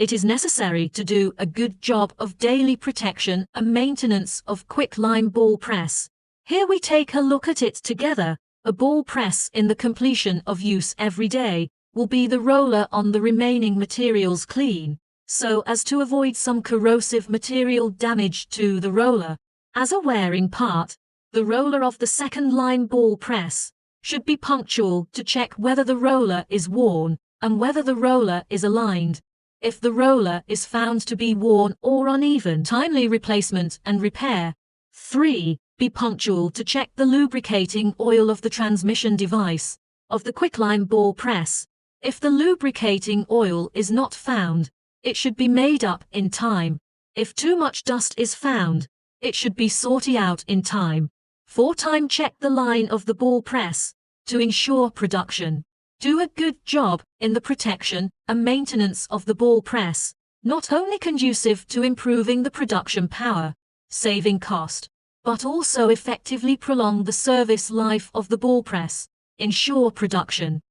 it is necessary to do a good job of daily protection and maintenance of quicklime ball press. Here we take a look at it together. A ball press in the completion of use every day will be the roller on the remaining materials clean, so as to avoid some corrosive material damage to the roller. As a wearing part, the roller of the second line ball press should be punctual to check whether the roller is worn and whether the roller is aligned. If the roller is found to be worn or uneven, timely replacement and repair. 3. Be punctual to check the lubricating oil of the transmission device of the quicklime ball press. If the lubricating oil is not found, it should be made up in time. If too much dust is found, it should be sorted out in time. 4. Time check the line of the ball press to ensure production. Do a good job in the protection and maintenance of the ball press, not only conducive to improving the production power, saving cost, but also effectively prolong the service life of the ball press, ensure production.